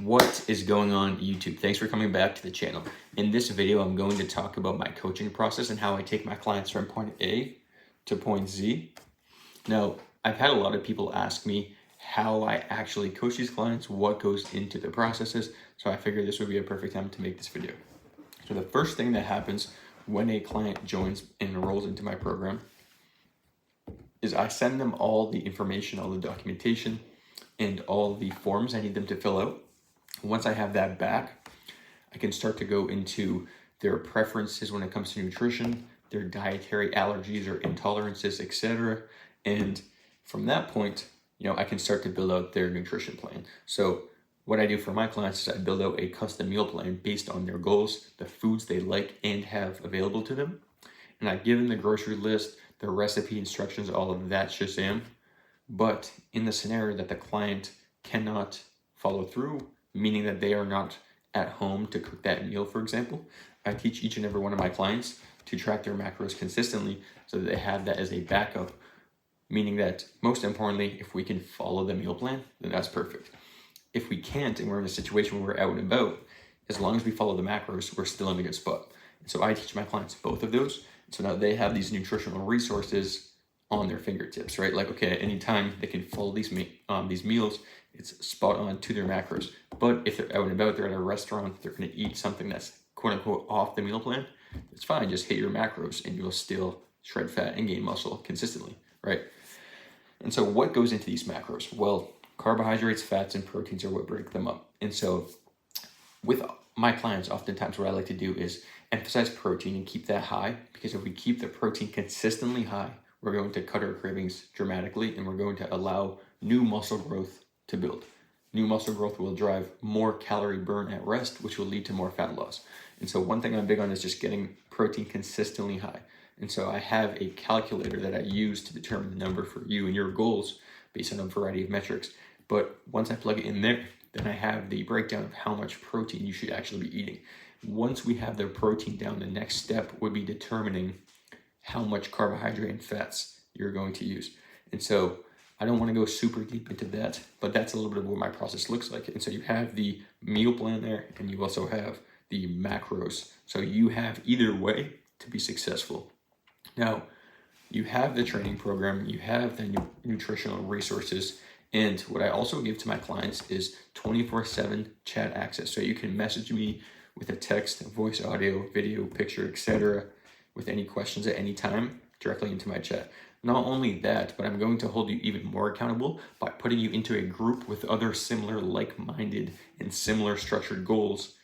What is going on YouTube? Thanks for coming back to the channel. In this video, I'm going to talk about my coaching process and how I take my clients from point A to point Z. Now, I've had a lot of people ask me how I actually coach these clients, what goes into the processes, so I figured this would be a perfect time to make this video. So the first thing that happens when a client joins and enrolls into my program is I send them all the information, all the documentation, and all the forms I need them to fill out. Once I have that back, I can start to go into their preferences when it comes to nutrition, their dietary allergies or intolerances, etc. And from that point, I can start to build out their nutrition plan. So what I do for my clients is I build out a custom meal plan based on their goals, the foods they like and have available to them. And I give them the grocery list, the recipe instructions, all of that shazam. But in the scenario that the client cannot follow through, meaning that they are not at home to cook that meal, for example, I teach each and every one of my clients to track their macros consistently so that they have that as a backup, meaning that most importantly, if we can follow the meal plan, then that's perfect. If we can't and we're in a situation where we're out and about, as long as we follow the macros, we're still in a good spot. And so I teach my clients both of those. So now they have these nutritional resources on their fingertips, right? Like, okay, at any time they can follow these meals, it's spot on to their macros. But if they're out and about, they're at a restaurant, they're going to eat something that's quote unquote off the meal plan, it's fine, just hit your macros and you'll still shred fat and gain muscle consistently, right? And so what goes into these macros? Well, carbohydrates, fats, and proteins are what break them up. And so with my clients, oftentimes what I like to do is emphasize protein and keep that high, because if we keep the protein consistently high, we're going to cut our cravings dramatically and we're going to allow new muscle growth to build. New muscle growth will drive more calorie burn at rest, which will lead to more fat loss. And so one thing I'm big on is just getting protein consistently high. And so I have a calculator that I use to determine the number for you and your goals based on a variety of metrics. But once I plug it in there, then I have the breakdown of how much protein you should actually be eating. Once we have the protein down, the next step would be determining how much carbohydrate and fats you're going to use. And so I don't want to go super deep into that, but that's a little bit of what my process looks like. And so you have the meal plan there, and you also have the macros. So you have either way to be successful. Now, you have the training program, you have the nutritional resources, and what I also give to my clients is 24/7 chat access. So you can message me with a text, voice, audio, video, picture, etc., with any questions at any time directly into my chat. Not only that, but I'm going to hold you even more accountable by putting you into a group with other similar, like-minded, and similar structured goals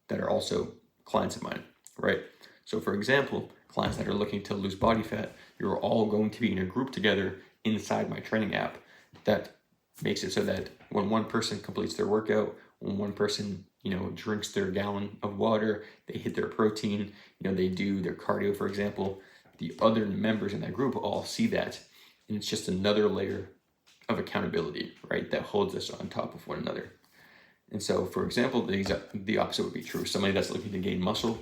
that are also clients of mine, right? So for example, clients that are looking to lose body fat, you're all going to be in a group together inside my training app. That makes it so that when one person completes their workout, when one person drinks their gallon of water, they hit their protein, they do their cardio, for example, the other members in that group all see that. And it's just another layer of accountability, right? That holds us on top of one another. And so, for example, the opposite would be true. Somebody that's looking to gain muscle,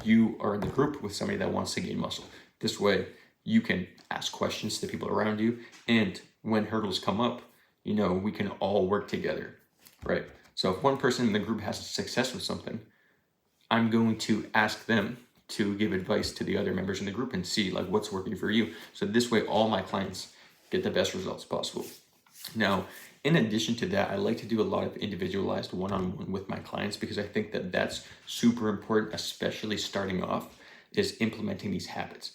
you are in the group with somebody that wants to gain muscle. This way, you can ask questions to the people around you. And when hurdles come up, we can all work together, right? So if one person in the group has success with something, I'm going to ask them to give advice to the other members in the group and see like what's working for you. So this way, all my clients get the best results possible. Now, in addition to that, I like to do a lot of individualized one-on-one with my clients, because I think that that's super important, especially starting off, is implementing these habits.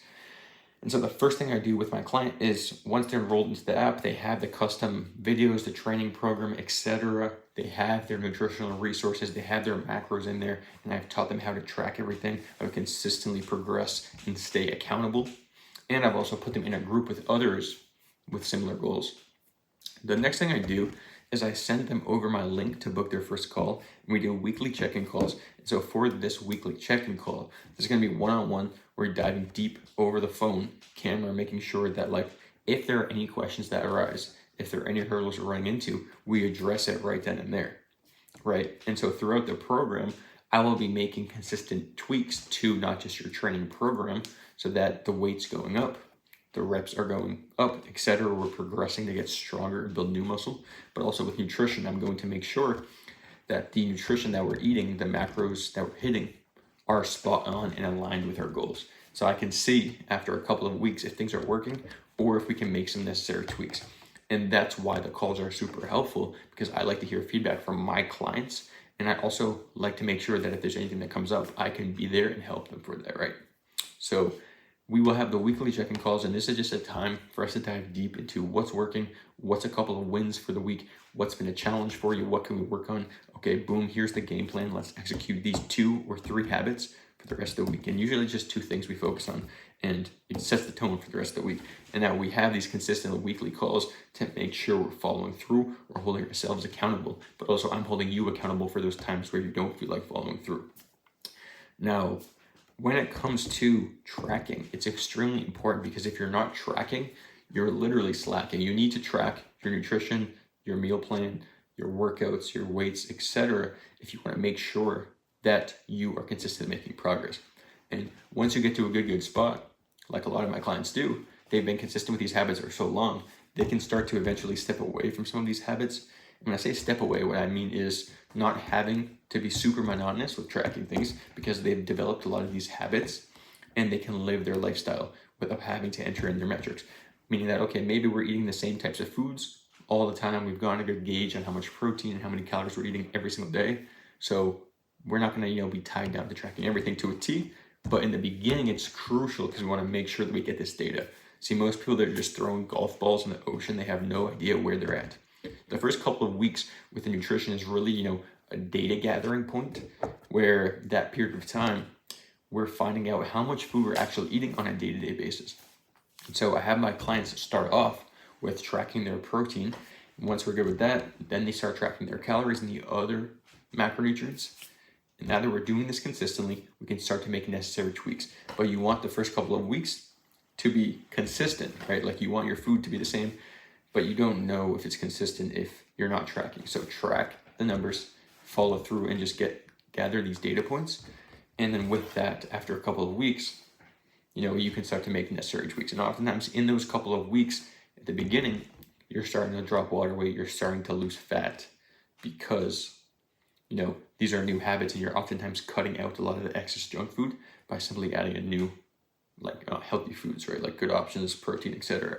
And so the first thing I do with my client is once they're enrolled into the app, they have the custom videos, the training program, etc. They have their nutritional resources, they have their macros in there, and I've taught them how to track everything, how to consistently progress and stay accountable. And I've also put them in a group with others with similar goals. The next thing I do is I send them over my link to book their first call, and we do weekly check-in calls. And so for this weekly check-in call, there's going to be one-on-one. We're diving deep over the phone, camera, making sure that like if there are any questions that arise, if there are any hurdles we're running into, we address it right then and there, right? And so throughout the program, I will be making consistent tweaks to not just your training program so that the weight's going up, the reps are going up, etc. We're progressing to get stronger and build new muscle. But also with nutrition, I'm going to make sure that the nutrition that we're eating, the macros that we're hitting, are spot on and aligned with our goals. So I can see after a couple of weeks if things are working or if we can make some necessary tweaks. And that's why the calls are super helpful, because I like to hear feedback from my clients. And I also like to make sure that if there's anything that comes up, I can be there and help them for that, right? So we will have the weekly check-in calls, and this is just a time for us to dive deep into what's working, what's a couple of wins for the week, what's been a challenge for you, what can we work on? Okay, boom, here's the game plan. Let's execute these 2 or 3 habits for the rest of the week. And usually just 2 things we focus on, and it sets the tone for the rest of the week. And now we have these consistent weekly calls to make sure we're following through, we're holding ourselves accountable, but also I'm holding you accountable for those times where you don't feel like following through. Now, when it comes to tracking, it's extremely important, because if you're not tracking, you're literally slacking. You need to track your nutrition, your meal plan, your workouts, your weights, etc. if you want to make sure that you are consistently making progress. And once you get to a good spot, like a lot of my clients do, they've been consistent with these habits for so long, they can start to eventually step away from some of these habits. And when I say step away, what I mean is not having to be super monotonous with tracking things, because they've developed a lot of these habits and they can live their lifestyle without having to enter in their metrics. Meaning that, okay, maybe we're eating the same types of foods all the time. We've gotten a good gauge on how much protein and how many calories we're eating every single day. So we're not going to, be tied down to tracking everything to a T. But in the beginning, it's crucial, because we want to make sure that we get this data. See, most people that are just throwing golf balls in the ocean, they have no idea where they're at. The first couple of weeks with the nutrition is really, a data gathering point, where that period of time, we're finding out how much food we're actually eating on a day-to-day basis. And so I have my clients start off with tracking their protein. And once we're good with that, then they start tracking their calories and the other macronutrients. And now that we're doing this consistently, we can start to make necessary tweaks. But you want the first couple of weeks to be consistent, right? Like, you want your food to be the same, but you don't know if it's consistent if you're not tracking. So track the numbers, follow through, and just gather these data points. And then with that, after a couple of weeks, you can start to make necessary tweaks. And oftentimes in those couple of weeks at the beginning, you're starting to drop water weight, you're starting to lose fat, because these are new habits, and you're oftentimes cutting out a lot of the excess junk food by simply adding a new, healthy foods, right? Like good options, protein, etc.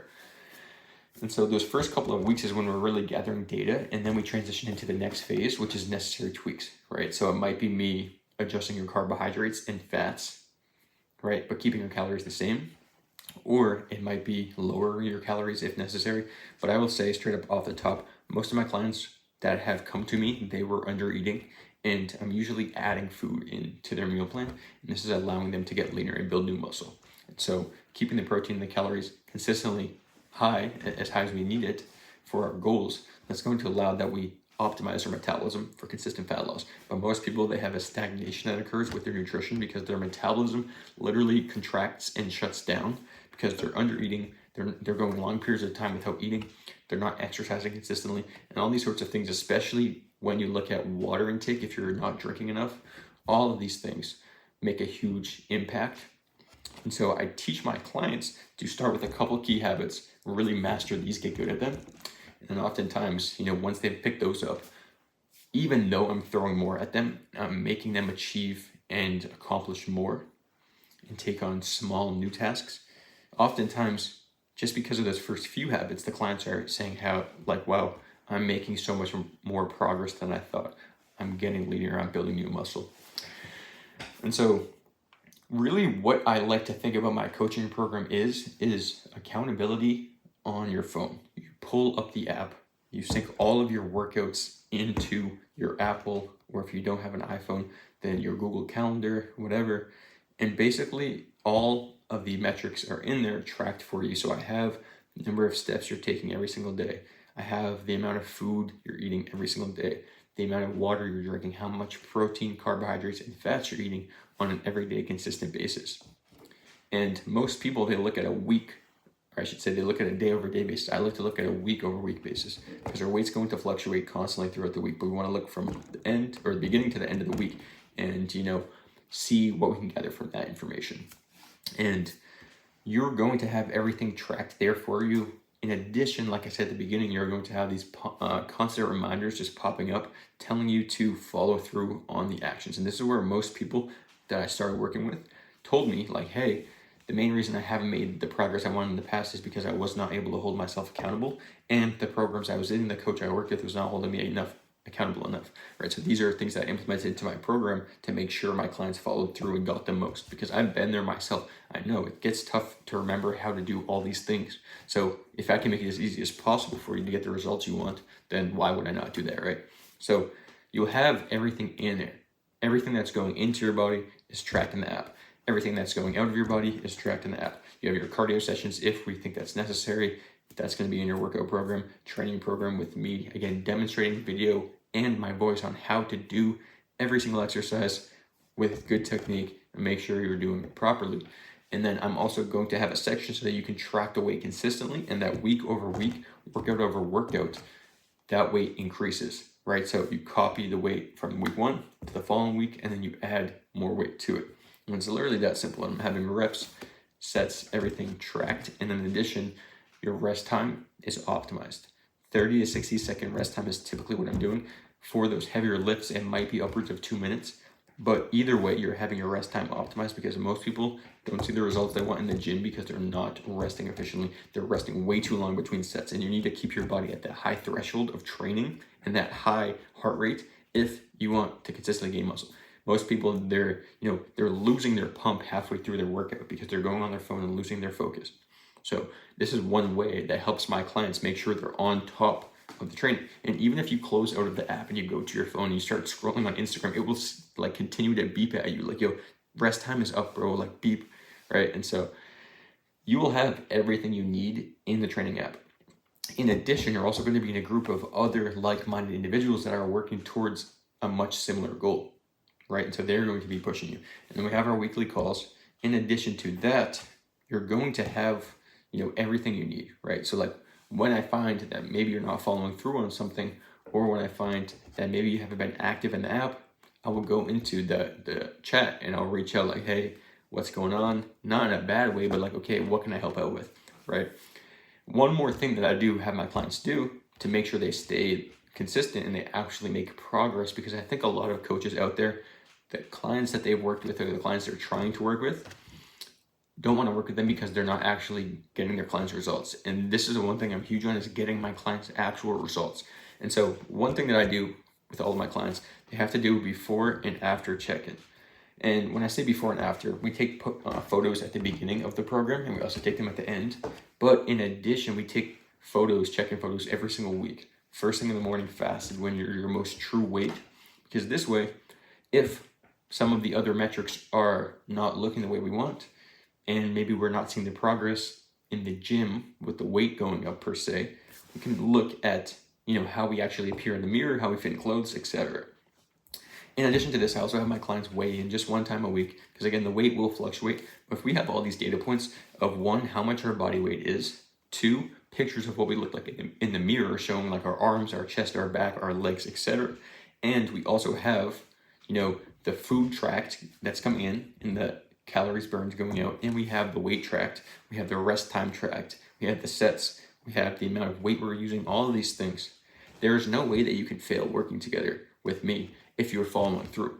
And so those first couple of weeks is when we're really gathering data, and then we transition into the next phase, which is necessary tweaks, right? So it might be me adjusting your carbohydrates and fats, right? But keeping your calories the same. Or it might be lower your calories if necessary. But I will say straight up off the top, most of my clients that have come to me, they were under eating, and I'm usually adding food into their meal plan, and this is allowing them to get leaner and build new muscle. And so keeping the protein and the calories consistently high, as high as we need it for our goals, that's going to allow that we optimize our metabolism for consistent fat loss. But most people, they have a stagnation that occurs with their nutrition, because their metabolism literally contracts and shuts down because they're under eating. They're going long periods of time without eating. They're not exercising consistently, and all these sorts of things, especially when you look at water intake, if you're not drinking enough, all of these things make a huge impact. And so I teach my clients to start with a couple key habits, really master these, get good at them. And oftentimes, once they've picked those up, even though I'm throwing more at them, I'm making them achieve and accomplish more and take on small new tasks. Oftentimes, just because of those first few habits, the clients are saying wow, I'm making so much more progress than I thought. I'm getting leaner, I'm building new muscle. And so really what I like to think about my coaching program is accountability on your phone. You pull up the app, you sync all of your workouts into your Apple, or if you don't have an iPhone, then your Google Calendar, whatever. And basically all of the metrics are in there tracked for you. So I have the number of steps you're taking every single day. I have the amount of food you're eating every single day, the amount of water you're drinking, how much protein, carbohydrates, and fats you're eating on an everyday consistent basis. And most people, they look at a week, or I should say they look at a day over day basis. I like to look at a week over week basis, because our weight's going to fluctuate constantly throughout the week, but we want to look from the end or the beginning to the end of the week and, see what we can gather from that information. And you're going to have everything tracked there for you In addition, like I said at the beginning, you're going to have these constant reminders just popping up telling you to follow through on the actions. And this is where most people that I started working with told me, like, hey, the main reason I haven't made the progress I wanted in the past is because I was not able to hold myself accountable, and the programs I was in, the coach I worked with was not holding me accountable enough, right? So these are things that I implemented into my program to make sure my clients followed through and got the most, because I've been there myself. I know it gets tough to remember how to do all these things. So if I can make it as easy as possible for you to get the results you want, then why would I not do that, right? So you'll have everything in there. Everything that's going into your body is tracked in the app. Everything that's going out of your body is tracked in the app. You have your cardio sessions if we think that's necessary. That's going to be in your workout program, training program with me, again, demonstrating video and my voice on how to do every single exercise with good technique and make sure you're doing it properly. And then I'm also going to have a section so that you can track the weight consistently, and that week over week, workout over workout, that weight increases, right? So you copy the weight from week 1 to the following week, and then you add more weight to it. And it's literally that simple. I'm having reps, sets, everything tracked. And in addition, your rest time is optimized. 30 to 60 second rest time is typically what I'm doing. For those heavier lifts, it might be upwards of 2 minutes. But either way, you're having your rest time optimized, because most people don't see the results they want in the gym because they're not resting efficiently. They're resting way too long between sets, and you need to keep your body at that high threshold of training and that high heart rate if you want to consistently gain muscle. Most people, they're losing their pump halfway through their workout because they're going on their phone and losing their focus. So this is one way that helps my clients make sure they're on top of the training. And even if you close out of the app and you go to your phone and you start scrolling on Instagram, it will like continue to beep at you, like, yo, rest time is up, bro, like beep, right? And so you will have everything you need in the training app. In addition, you're also going to be in a group of other like-minded individuals that are working towards a much similar goal, right? And so they're going to be pushing you. And then we have our weekly calls. In addition to that, you're going to have, everything you need, right? So like when I find that maybe you're not following through on something, or when I find that maybe you haven't been active in the app, I will go into the chat and I'll reach out like, hey, what's going on? Not in a bad way, but like, okay, what can I help out with, right? One more thing that I do have my clients do to make sure they stay consistent and they actually make progress, because I think a lot of coaches out there, the clients that they've worked with or the clients they're trying to work with, don't want to work with them because they're not actually getting their clients results. And this is the one thing I'm huge on, is getting my clients actual results. And so one thing that I do with all of my clients, they have to do before and after check-in. And when I say before and after, we take photos at the beginning of the program, and we also take them at the end. But in addition, we take photos, check-in photos every single week. First thing in the morning, fasted, when you're your most true weight. Because this way, if some of the other metrics are not looking the way we want, and maybe we're not seeing the progress in the gym with the weight going up per se, we can look at, how we actually appear in the mirror, how we fit in clothes, etc. In addition to this, I also have my clients weigh in just one time a week, because again, the weight will fluctuate. But if we have all these data points of 1, how much our body weight is, 2, pictures of what we look like in the mirror, showing like our arms, our chest, our back, our legs, etc. And we also have, the food tracked that's coming in the calories burned going out, and we have the weight tracked, we have the rest time tracked, we have the sets, we have the amount of weight we're using, all of these things. There is no way that you can fail working together with me if you're following through.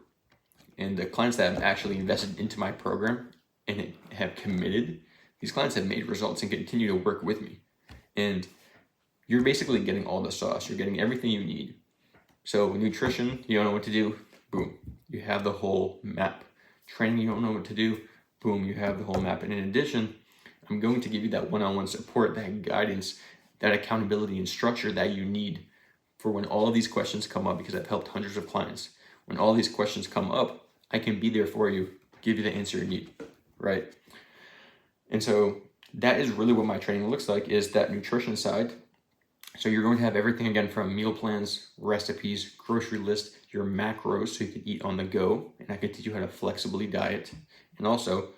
And the clients that have actually invested into my program and have committed, these clients have made results and continue to work with me. And you're basically getting all the sauce. You're getting everything you need. So nutrition, you don't know what to do, boom, you have the whole map. Training, you don't know what to do, boom, you have the whole map. And in addition, I'm going to give you that one-on-one support, that guidance, that accountability and structure that you need for when all of these questions come up, because I've helped hundreds of clients. When all these questions come up, I can be there for you, give you the answer you need, right? And so that is really what my training looks like, is that nutrition side. So you're going to have everything, again, from meal plans, recipes, grocery list, your macros, so you can eat on the go, and I can teach you how to flexibly diet. And also,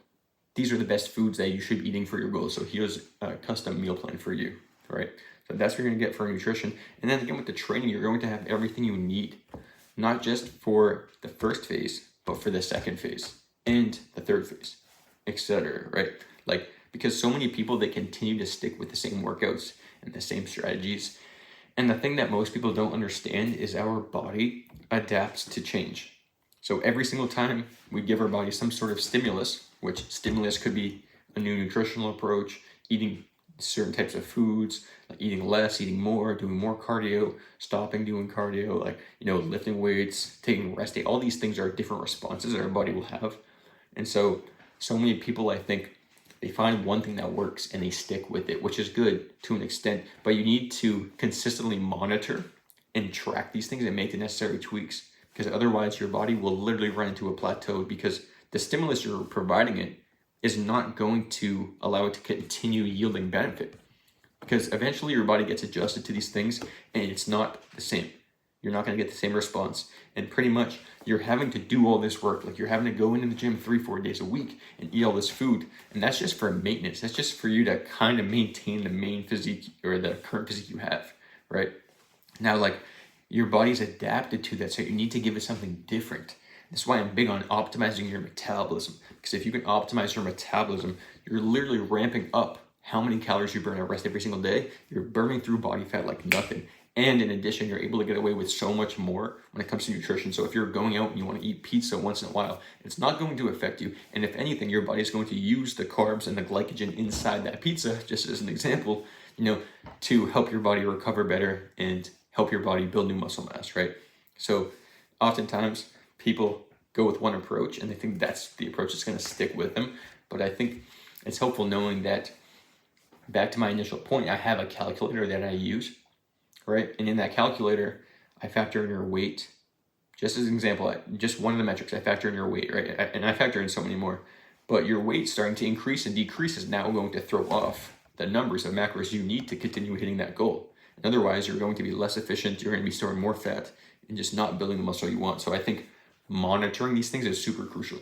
these are the best foods that you should be eating for your goals. So here's a custom meal plan for you, right? So that's what you're gonna get for nutrition. And then again, with the training, you're going to have everything you need, not just for the first phase, but for the second phase and the third phase, etc. Right? Like because so many people, they continue to stick with the same workouts and the same strategies. And the thing that most people don't understand is our body adapts to change. So every single time we give our body some sort of stimulus, which stimulus could be a new nutritional approach, eating certain types of foods, like eating less, eating more, doing more cardio, stopping doing cardio, like, lifting weights, taking rest day. All these things are different responses that our body will have. And so many people, I think, they find one thing that works and they stick with it, which is good to an extent, but you need to consistently monitor and track these things and make the necessary tweaks, because otherwise your body will literally run into a plateau, because the stimulus you're providing it is not going to allow it to continue yielding benefit, because eventually your body gets adjusted to these things and it's not the same. You're not going to get the same response. And pretty much you're having to do all this work. Like, you're having to go into the gym 3-4 days a week and eat all this food. And that's just for maintenance. That's just for you to kind of maintain the main physique, or the current physique you have, right? Now, like, your body's adapted to that, so you need to give it something different. That's why I'm big on optimizing your metabolism, because if you can optimize your metabolism, you're literally ramping up how many calories you burn at rest every single day. You're burning through body fat like nothing. And in addition, you're able to get away with so much more when it comes to nutrition. So if you're going out and you want to eat pizza once in a while, it's not going to affect you. And if anything, your body is going to use the carbs and the glycogen inside that pizza, just as an example, to help your body recover better and help your body build new muscle mass, right? So oftentimes people go with one approach and they think that's the approach that's going to stick with them. But I think it's helpful knowing that, back to my initial point, I have a calculator that I use, right? And in that calculator, I factor in your weight. Just as an example, just one of the metrics, I factor in your weight, right? And I factor in so many more. But your weight starting to increase and decrease is now going to throw off the numbers of macros you need to continue hitting that goal. And otherwise, you're going to be less efficient. You're going to be storing more fat and just not building the muscle you want. So I think monitoring these things is super crucial.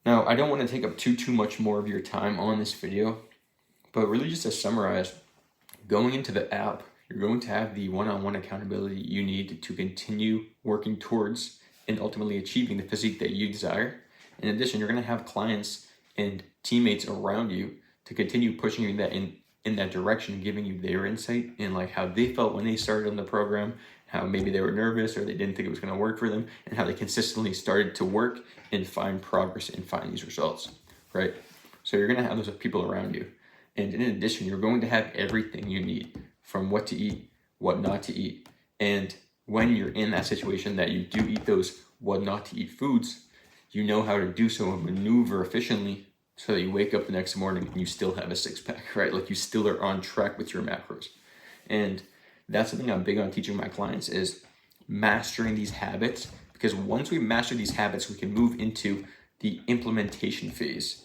Now, I don't want to take up too much more of your time on this video, but really just to summarize, going into the app, you're going to have the one-on-one accountability you need to continue working towards and ultimately achieving the physique that you desire. In addition, you're going to have clients and teammates around you to continue pushing you in that direction, giving you their insight and like how they felt when they started on the program, how maybe they were nervous or they didn't think it was going to work for them, and how they consistently started to work and find progress and find these results, right? So you're going to have those people around you. And in addition, you're going to have everything you need, from what to eat, what not to eat. And when you're in that situation that you do eat those what not to eat foods, you know how to do so and maneuver efficiently so that you wake up the next morning and you still have a six-pack, right? Like, you still are on track with your macros. And that's something I'm big on teaching my clients, is mastering these habits, because once we master these habits, we can move into the implementation phase.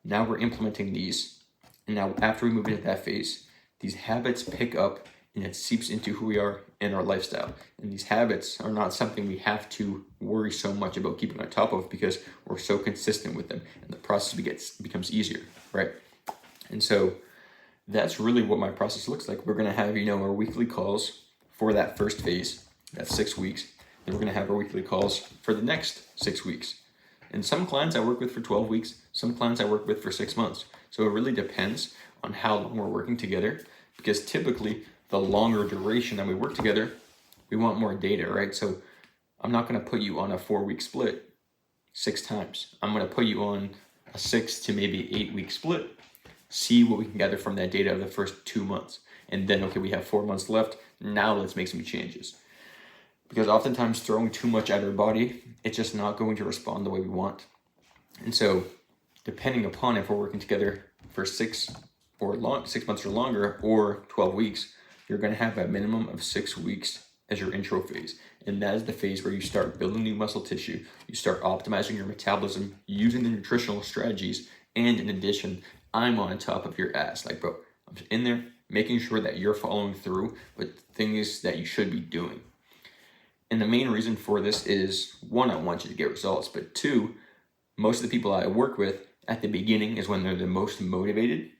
Now we're implementing these. And now after we move into that phase, these habits pick up and it seeps into who we are and our lifestyle. And these habits are not something we have to worry so much about keeping on top of, because we're so consistent with them and the process becomes easier, right? And so that's really what my process looks like. We're going to have, our weekly calls for that first phase, that's 6 weeks. Then we're going to have our weekly calls for the next 6 weeks. And some clients I work with for 12 weeks, some clients I work with for 6 months. So it really depends on how long we're working together, because typically the longer duration that we work together, we want more data, right? So I'm not going to put you on a 4-week split 6 times. I'm going to put you on a 6 to maybe 8-week split, see what we can gather from that data of the first 2 months. And then, okay, we have 4 months left. Now let's make some changes. Because oftentimes throwing too much at our body, it's just not going to respond the way we want. And so depending upon if we're working together for 6 months or longer, or 12 weeks, you're going to have a minimum of 6 weeks as your intro phase. And that is the phase where you start building new muscle tissue. You start optimizing your metabolism using the nutritional strategies. And in addition, I'm on top of your ass. Like, bro, I'm in there making sure that you're following through with things that you should be doing. And the main reason for this is, 1, I want you to get results. But 2, most of the people I work with at the beginning is when they're the most motivated.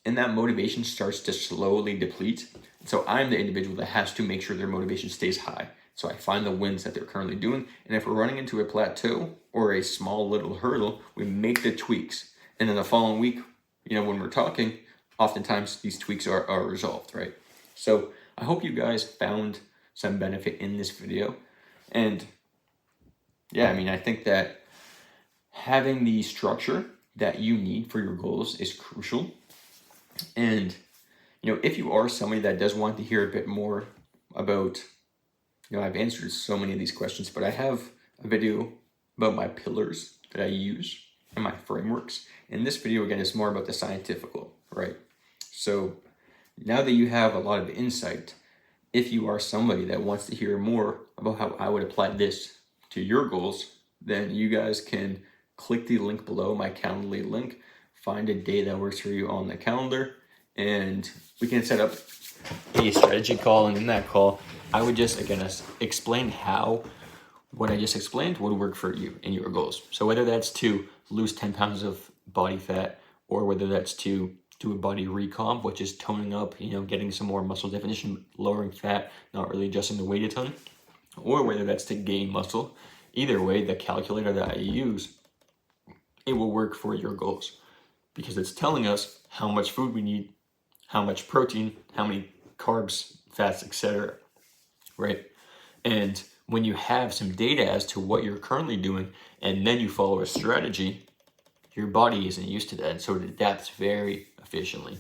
And that motivation starts to slowly deplete. So I'm the individual that has to make sure their motivation stays high. So I find the wins that they're currently doing. And if we're running into a plateau or a small little hurdle, we make the tweaks. And then the following week, when we're talking, oftentimes these tweaks are resolved, right? So I hope you guys found some benefit in this video. And yeah, I mean, I think that having the structure that you need for your goals is crucial. And, if you are somebody that does want to hear a bit more about, I've answered so many of these questions, but I have a video about my pillars that I use and my frameworks. And this video, again, is more about the scientifical, right? So now that you have a lot of insight, if you are somebody that wants to hear more about how I would apply this to your goals, then you guys can click the link below, my Calendly link, find a day that works for you on the calendar, and we can set up a strategy call. And in that call, I would just, again, explain how what I just explained would work for you and your goals. So whether that's to lose 10 pounds of body fat, or whether that's to do a body recomp, which is toning up, getting some more muscle definition, lowering fat, not really adjusting the weight a ton, or whether that's to gain muscle, either way, the calculator that I use, it will work for your goals because it's telling us how much food we need, how much protein, how many carbs, fats, etc. Right? And when you have some data as to what you're currently doing, and then you follow a strategy, your body isn't used to that, and so it adapts very efficiently.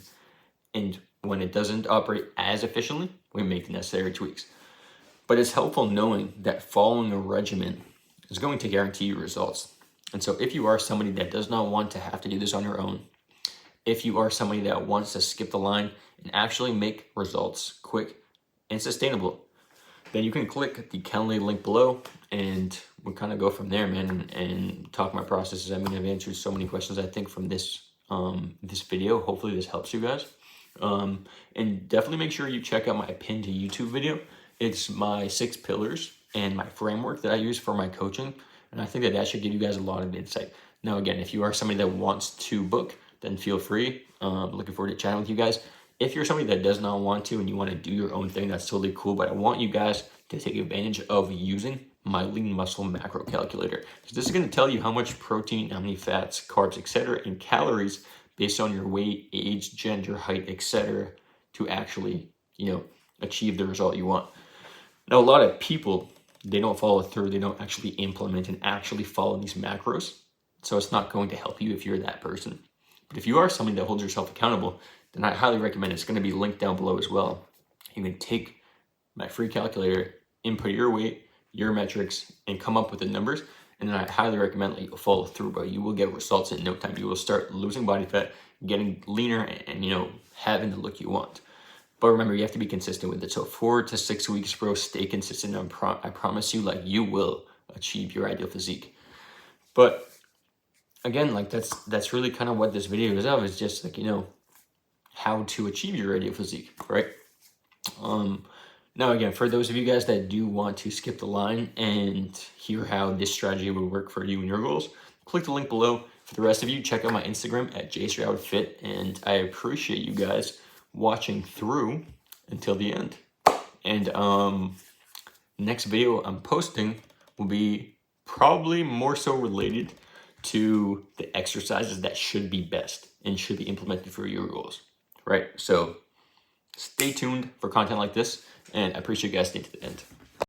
And when it doesn't operate as efficiently, we make the necessary tweaks. But it's helpful knowing that following a regimen is going to guarantee you results. And so if you are somebody that does not want to have to do this on your own, if you are somebody that wants to skip the line and actually make results quick and sustainable, then you can click the Calendly link below and we'll kind of go from there, man, and talk my processes. I mean, I've answered so many questions, I think, from this this video. Hopefully this helps you guys. And definitely make sure you check out my pinned YouTube video. It's my 6 pillars and my framework that I use for my coaching. And I think that should give you guys a lot of insight. Now, again, if you are somebody that wants to book, then feel free. Looking forward to chatting with you guys. If you're somebody that does not want to and you want to do your own thing, that's totally cool. But I want you guys to take advantage of using my lean muscle macro calculator. So this is going to tell you how much protein, how many fats, carbs, etc., and calories based on your weight, age, gender, height, etc., to actually, achieve the result you want. Now, a lot of people, they don't follow through. They don't actually implement and actually follow these macros. So it's not going to help you if you're that person. But if you are somebody that holds yourself accountable, then I highly recommend it's going to be linked down below as well. You can take my free calculator, input your weight, your metrics, and come up with the numbers. And then I highly recommend that you follow through, but you will get results in no time. You will start losing body fat, getting leaner, and having the look you want. But remember, you have to be consistent with it. So 4 to 6 weeks, bro, stay consistent. I promise you, you will achieve your ideal physique. But again, that's really kind of what this video is of. It's just how to achieve your ideal physique, right? Now, again, for those of you guys that do want to skip the line and hear how this strategy will work for you and your goals, click the link below. For the rest of you, check out my Instagram at jstroudfit, and I appreciate you guys watching through until the end. And next video I'm posting will be probably more so related to the exercises that should be best and should be implemented for your goals, right? So stay tuned for content like this, and I appreciate you guys staying to the end.